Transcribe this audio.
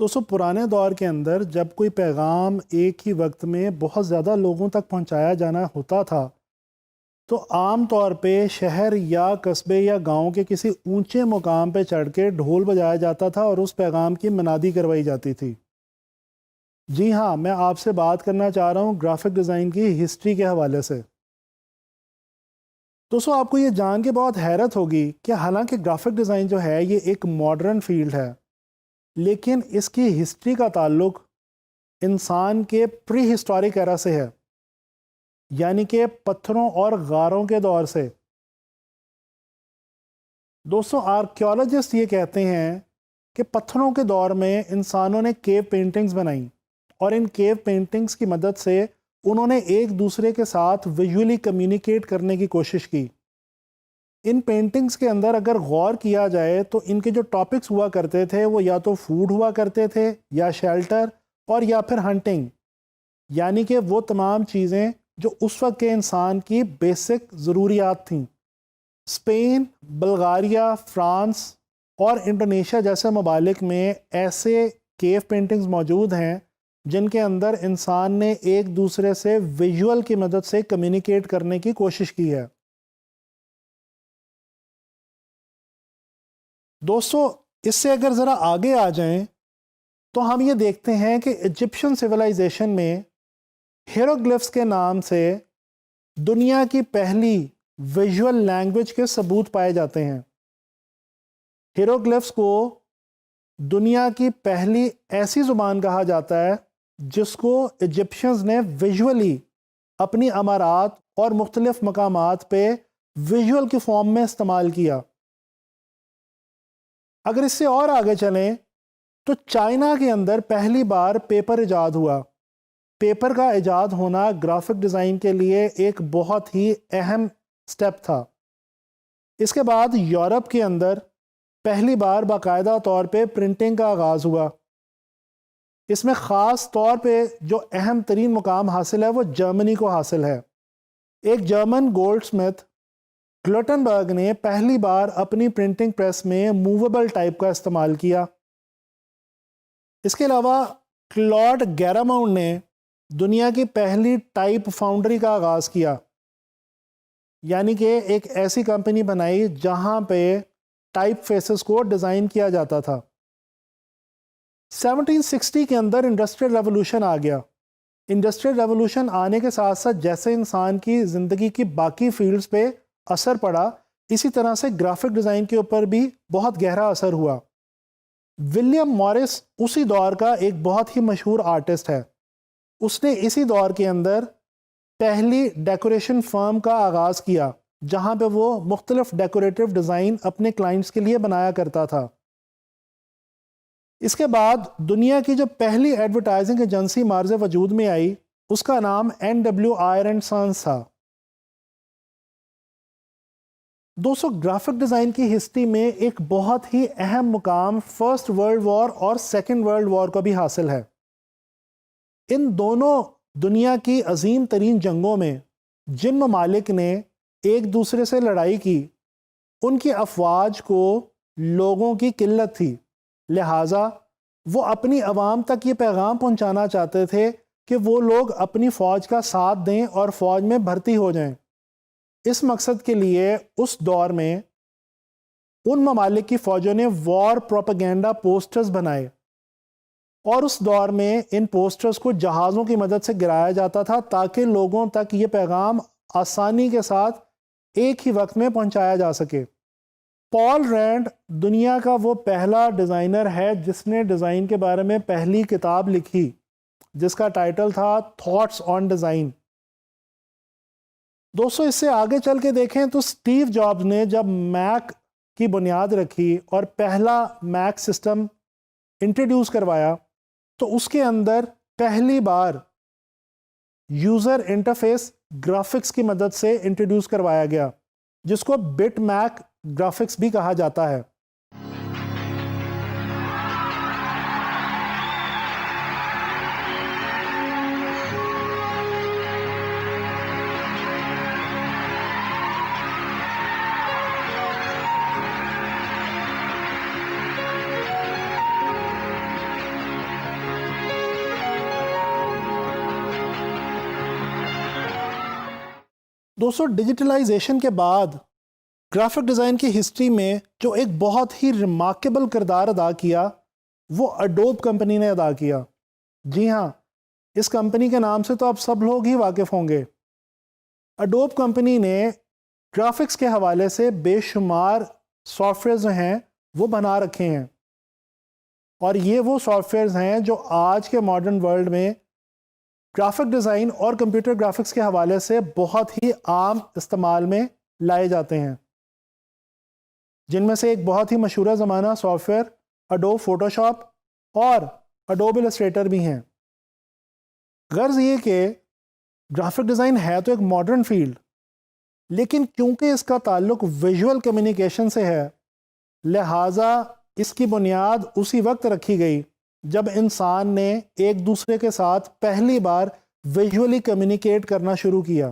दोस्तों पुराने दौर के अंदर जब कोई पैगाम एक ही वक्त में बहुत ज़्यादा लोगों तक पहुंचाया जाना होता था तो आम तौर पे शहर या कस्बे या गांव के किसी ऊंचे मुकाम पे चढ़ के ढोल बजाया जाता था और उस पैगाम की मनादी करवाई जाती थी। जी हाँ, मैं आपसे बात करना चाह रहा हूँ ग्राफिक डिज़ाइन की हिस्ट्री के हवाले से। दोस्तों आपको ये जान के बहुत हैरत होगी कि हालांकि ग्राफिक डिज़ाइन जो है ये एक मॉडर्न फील्ड है, लेकिन इसकी हिस्ट्री का ताल्लुक इंसान के प्री हिस्टोरिक एरा से है, यानी कि पत्थरों और गारों के दौर से। दोस्तों आर्कियोलॉजिस्ट ये कहते हैं कि पत्थरों के दौर में इंसानों ने केव पेंटिंग्स बनाई और इन केव पेंटिंग्स की मदद से उन्होंने एक दूसरे के साथ विजुअली कम्युनिकेट करने की कोशिश की। इन पेंटिंग्स के अंदर अगर गौर किया जाए तो इनके जो टॉपिक्स हुआ करते थे वो या तो फूड हुआ करते थे या शेल्टर और या फिर हंटिंग, यानी कि वो तमाम चीज़ें जो उस वक्त के इंसान की बेसिक ज़रूरियात थीं। स्पेन, बल्गारिया, फ्रांस और इंडोनेशिया जैसे ममालिक में ऐसे केव पेंटिंग्स मौजूद हैं जिनके अंदर इंसान ने एक दूसरे से विजुअल की मदद से कम्युनिकेट करने की कोशिश की है। दोस्तों इससे अगर ज़रा आगे आ जाएं तो हम ये देखते हैं कि इजिप्शियन सिविलाइजेशन में हिरोग्लिफ्स के नाम से दुनिया की पहली विजुअल लैंग्वेज के सबूत पाए जाते हैं। हिरोग्लिफ्स को दुनिया की पहली ऐसी ज़ुबान कहा जाता है जिसको इजिप्शियंस ने विजुअली अपनी अमारात और मुख्तलिफ मकामात पे विजुअल की फॉर्म में इस्तेमाल किया। अगर इससे और आगे चलें तो चाइना के अंदर पहली बार पेपर इजाद हुआ। पेपर का इजाद होना ग्राफिक डिज़ाइन के लिए एक बहुत ही अहम स्टेप था। इसके बाद यूरोप के अंदर पहली बार बाकायदा तौर पे प्रिंटिंग का आगाज़ हुआ। इसमें ख़ास तौर पे जो अहम तरीन मुकाम हासिल है वो जर्मनी को हासिल है। एक जर्मन गोल्डस्मिथ ग्लटनबर्ग ने पहली बार अपनी प्रिंटिंग प्रेस में मूवेबल टाइप का इस्तेमाल किया। इसके अलावा क्लॉड गैरामाउंट ने दुनिया की पहली टाइप फाउंड्री का आगाज़ किया, यानी कि एक ऐसी कंपनी बनाई जहां पे टाइप फेसेस को डिज़ाइन किया जाता था। 1760 के अंदर इंडस्ट्रियल रेवोल्यूशन आ गया। इंडस्ट्रियल रेवोल्यूशन आने के साथ साथ जैसे इंसान की ज़िंदगी की बाकी फील्ड्स पे असर पड़ा, इसी तरह से ग्राफिक डिज़ाइन के ऊपर भी बहुत गहरा असर हुआ। विलियम मॉरिस उसी दौर का एक बहुत ही मशहूर आर्टिस्ट है। उसने इसी दौर के अंदर पहली डेकोरेशन फर्म का आगाज़ किया जहां पे वो मुख्तलिफ डेकोरेटिव डिज़ाइन अपने क्लाइंट्स के लिए बनाया करता था। इसके बाद दुनिया की जो पहली एडवर्टाइजिंग एजेंसी मार्ज़ वजूद में आई उसका नाम NW आयर एंड सन्स था। दोस्तों ग्राफिक डिज़ाइन की हिस्ट्री में एक बहुत ही अहम मुकाम फर्स्ट वर्ल्ड वॉर और सेकेंड वर्ल्ड वॉर को भी हासिल है। इन दोनों दुनिया की अजीम तरीन जंगों में जिन ममालिक ने एक दूसरे से लड़ाई की उनकी अफवाज को लोगों की किल्लत थी, लिहाजा वो अपनी आवाम तक ये पैगाम पहुंचाना चाहते थे कि वो लोग अपनी फ़ौज का साथ दें और फ़ौज में भर्ती हो जाएं। इस मकसद के लिए उस दौर में उन ममालिक की फ़ौजों ने वॉर प्रोपेगेंडा पोस्टर्स बनाए और उस दौर में इन पोस्टर्स को जहाज़ों की मदद से गिराया जाता था ताकि लोगों तक ये पैगाम आसानी के साथ एक ही वक्त में पहुंचाया जा सके। पॉल रैंड दुनिया का वो पहला डिज़ाइनर है जिसने डिज़ाइन के बारे में पहली किताब लिखी जिसका टाइटल था थॉट्स ऑन डिज़ाइन। दोस्तों इससे आगे चल के देखें तो स्टीव जॉब्स ने जब मैक की बुनियाद रखी और पहला मैक सिस्टम इंट्रोड्यूस करवाया तो उसके अंदर पहली बार यूज़र इंटरफेस ग्राफिक्स की मदद से इंट्रोड्यूस करवाया गया जिसको बिट मैक ग्राफिक्स भी कहा जाता है। दोस्तों डिजिटलाइजेशन के बाद ग्राफिक डिज़ाइन की हिस्ट्री में जो एक बहुत ही रिमार्केबल किरदार अदा किया वो अडोब कंपनी ने अदा किया। जी हाँ, इस कंपनी के नाम से तो आप सब लोग ही वाकिफ़ होंगे। अडोब कंपनी ने ग्राफिक्स के हवाले से बेशुमार सॉफ्टवेयर जो हैं वो बना रखे हैं, और ये वो सॉफ्टवेयर्स हैं जो आज के मॉडर्न वर्ल्ड में ग्राफिक डिज़ाइन और कंप्यूटर ग्राफिक्स के हवाले से बहुत ही आम इस्तेमाल में लाए जाते हैं, जिनमें से एक बहुत ही मशहूर ज़माना सॉफ्टवेयर अडोब फोटोशॉप और अडोब इलस्ट्रेटर भी हैं। गर्ज ये कि ग्राफिक डिज़ाइन है तो एक मॉडर्न फील्ड, लेकिन क्योंकि इसका ताल्लुक विजुअल कम्युनिकेशन से है, लिहाजा इसकी बुनियाद उसी वक्त रखी गई जब इंसान ने एक दूसरे के साथ पहली बार विजुअली कम्युनिकेट करना शुरू किया।